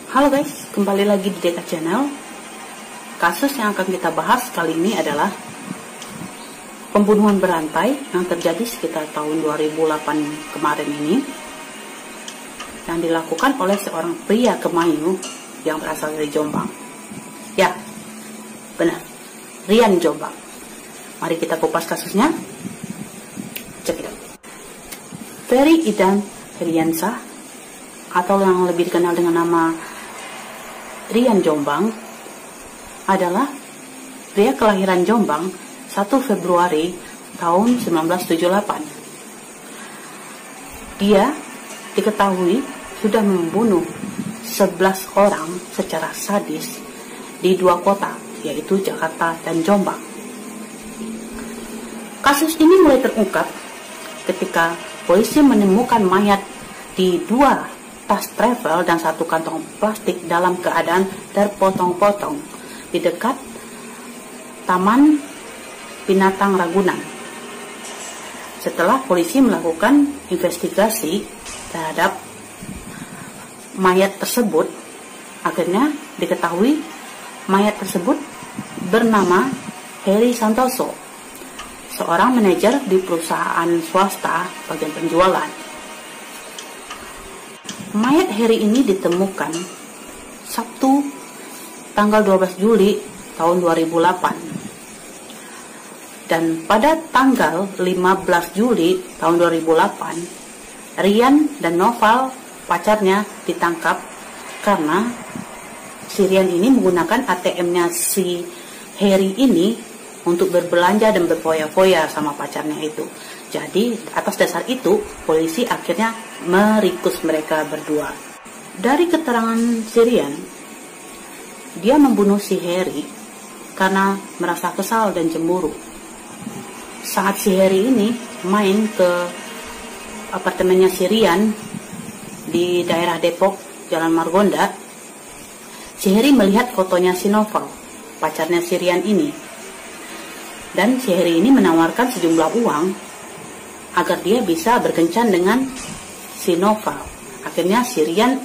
Halo guys, kembali lagi di Deka Channel. Kasus yang akan kita bahas kali ini adalah pembunuhan berantai yang terjadi sekitar tahun 2008 kemarin ini, yang dilakukan oleh seorang pria Kemayu yang berasal dari Jombang. Ya, benar, Rian Jombang. Mari kita kupas kasusnya. Cek it out. Ferry Idan Heriansah, atau yang lebih dikenal dengan nama Rian Jombang, adalah pria kelahiran Jombang 1 Februari tahun 1978. Dia diketahui sudah membunuh 11 orang secara sadis di 2 kota, yaitu Jakarta dan Jombang. Kasus ini mulai terungkap ketika polisi menemukan mayat di 2 tas travel dan 1 kantong plastik dalam keadaan terpotong-potong di dekat Taman Binatang Ragunan. Setelah polisi melakukan investigasi terhadap mayat tersebut, akhirnya diketahui mayat tersebut bernama Heri Santoso, seorang manajer di perusahaan swasta bagian penjualan. Mayat Heri ini ditemukan Sabtu tanggal 12 Juli tahun 2008. Dan pada tanggal 15 Juli tahun 2008, Rian dan Noval, pacarnya, ditangkap karena si Rian ini menggunakan ATM-nya si Heri ini untuk berbelanja dan berfoya-foya sama pacarnya itu. Jadi atas dasar itu polisi akhirnya meringkus mereka berdua. Dari keterangan si Rian, dia membunuh si Heri karena merasa kesal dan cemburu. Saat si Heri ini main ke apartemennya si Rian di daerah Depok, Jalan Margonda, si Heri melihat fotonya si Noval, pacarnya si Rian ini. Dan si Heri ini menawarkan sejumlah uang agar dia bisa berkencan dengan si Noval. Akhirnya si Rian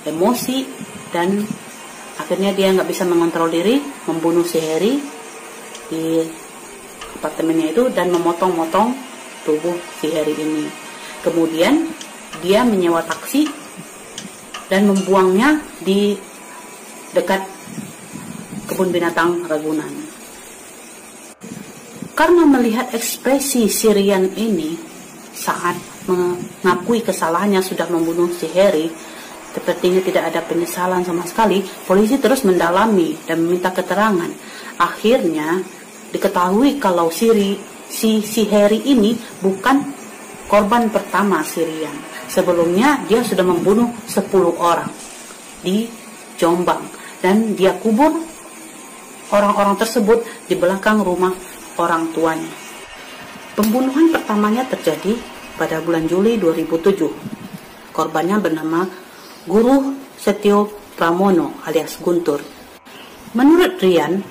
emosi dan akhirnya dia nggak bisa mengontrol diri, membunuh si Heri di apartemennya itu dan memotong-motong tubuh si Heri ini. Kemudian dia menyewa taksi dan membuangnya di dekat kebun binatang Ragunan. Karena melihat ekspresi si Rian ini saat mengakui kesalahannya sudah membunuh si Heri, sepertinya tidak ada penyesalan sama sekali, polisi terus mendalami dan meminta keterangan. Akhirnya diketahui kalau si Heri ini bukan korban pertama si Rian. Sebelumnya dia sudah membunuh 10 orang di Jombang dan dia kubur orang-orang tersebut di belakang rumah orang tuanya. Pembunuhan pertamanya terjadi pada bulan Juli 2007. Korbannya bernama Guru Setio Pramono alias Guntur. Menurut Rian,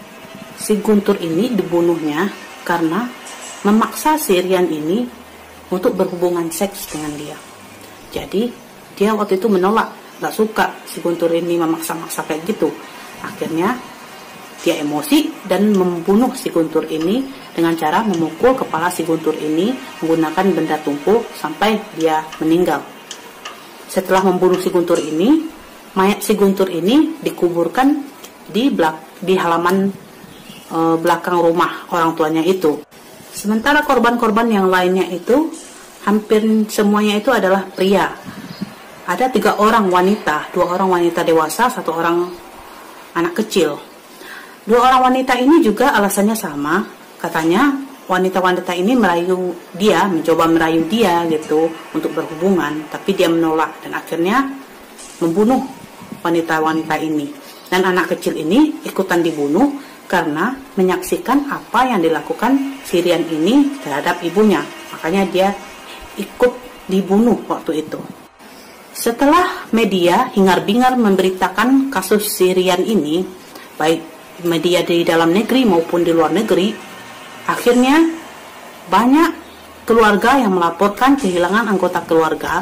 si Guntur ini dibunuhnya karena memaksa si Rian ini untuk berhubungan seks dengan dia. Jadi dia waktu itu menolak, gak suka si Guntur ini memaksa-maksa kayak gitu. Akhirnya dia emosi dan membunuh si Guntur ini dengan cara memukul kepala si Guntur ini menggunakan benda tumpul sampai dia meninggal. Setelah membunuh si Guntur ini, mayat si Guntur ini dikuburkan di halaman belakang rumah orang tuanya itu. Sementara korban-korban yang lainnya itu hampir semuanya itu adalah pria. Ada 3 orang wanita, 2 orang wanita dewasa, 1 orang anak kecil. 2 orang wanita ini juga alasannya sama, katanya wanita-wanita ini mencoba merayu dia gitu untuk berhubungan, tapi dia menolak dan akhirnya membunuh wanita-wanita ini. Dan anak kecil ini ikutan dibunuh karena menyaksikan apa yang dilakukan si Rian ini terhadap ibunya, makanya dia ikut dibunuh waktu itu. Setelah media hingar-bingar memberitakan kasus si Rian ini, baik media di dalam negeri maupun di luar negeri, akhirnya banyak keluarga yang melaporkan kehilangan anggota keluarga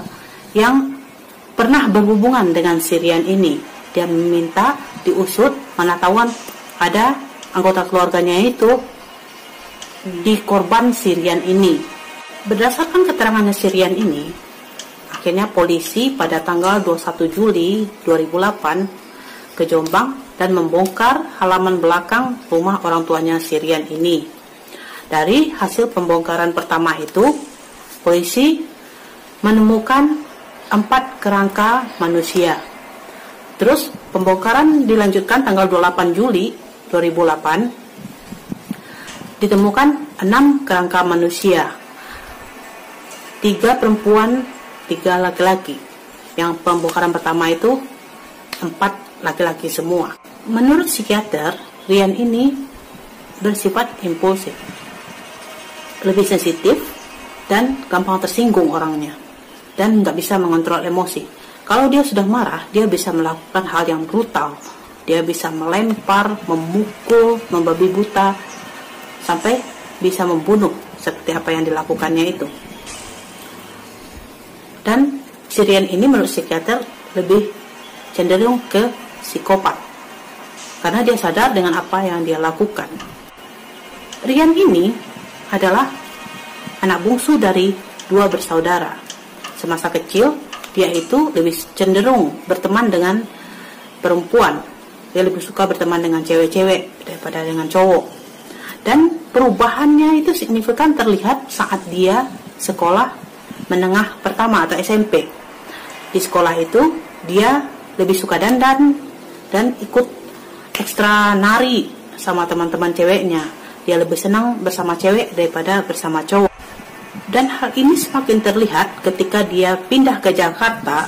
yang pernah berhubungan dengan si Rian ini. Dia meminta diusut, mana tahuan ada anggota keluarganya itu di korban si Rian ini. Berdasarkan keterangannya si Rian ini, akhirnya polisi pada tanggal 21 Juli 2008 ke Jombang dan membongkar halaman belakang rumah orang tuanya si Rian ini. Dari hasil pembongkaran pertama itu, polisi menemukan 4 kerangka manusia. Terus pembongkaran dilanjutkan tanggal 28 Juli 2008. Ditemukan 6 kerangka manusia. 3 perempuan, 3 laki-laki. Yang pembongkaran pertama itu 4 laki-laki semua. Menurut psikiater, Rian ini bersifat impulsif, lebih sensitif, dan gampang tersinggung orangnya, dan nggak bisa mengontrol emosi. Kalau dia sudah marah, dia bisa melakukan hal yang brutal. Dia bisa melempar, memukul, membabi buta, sampai bisa membunuh seperti apa yang dilakukannya itu. Dan si Rian ini menurut psikiater lebih cenderung ke psikopat, karena dia sadar dengan apa yang dia lakukan. Rian ini adalah anak bungsu dari 2 bersaudara. Semasa kecil, dia itu lebih cenderung berteman dengan perempuan. Dia lebih suka berteman dengan cewek-cewek daripada dengan cowok. Dan perubahannya itu signifikan terlihat saat dia sekolah menengah pertama atau SMP. Di sekolah itu, dia lebih suka dandan dan ikut ekstra nari sama teman-teman ceweknya. Dia lebih senang bersama cewek daripada bersama cowok. Dan hal ini semakin terlihat ketika dia pindah ke Jakarta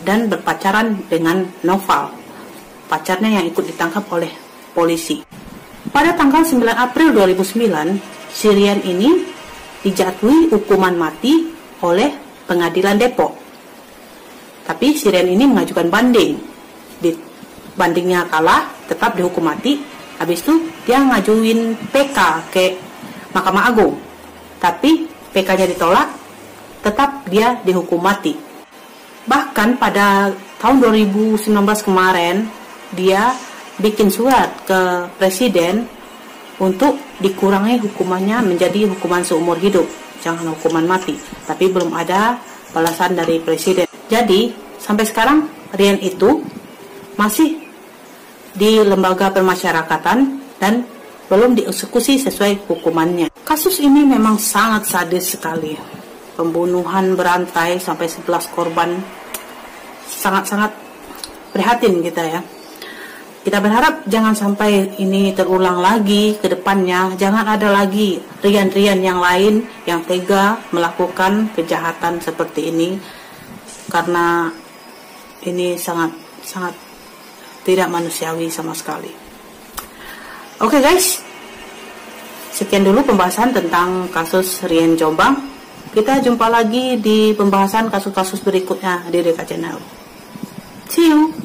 dan berpacaran dengan Noval, pacarnya yang ikut ditangkap oleh polisi. Pada tanggal 9 April 2009, si Rian ini dijatuhi hukuman mati oleh pengadilan Depok. Tapi si Rian ini mengajukan banding. Bandingnya kalah, tetap dihukum mati. Habis itu dia ngajuin PK ke Mahkamah Agung. Tapi PK-nya ditolak, tetap dia dihukum mati. Bahkan pada tahun 2019 kemarin, dia bikin surat ke presiden untuk dikurangi hukumannya menjadi hukuman seumur hidup, jangan hukuman mati. Tapi belum ada balasan dari presiden. Jadi, sampai sekarang Rian itu masih di lembaga permasyarakatan dan belum dieksekusi sesuai hukumannya. Kasus ini memang sangat sadis sekali. Pembunuhan berantai sampai 11 korban. Sangat-sangat prihatin kita ya. Kita berharap jangan sampai ini terulang lagi ke depannya. Jangan ada lagi Rian-Rian yang lain yang tega melakukan kejahatan seperti ini. Karena ini sangat tidak manusiawi sama sekali. Oke guys, sekian dulu pembahasan tentang kasus Rian Jombang. Kita jumpa lagi di pembahasan kasus-kasus berikutnya di Deka Channel. See you!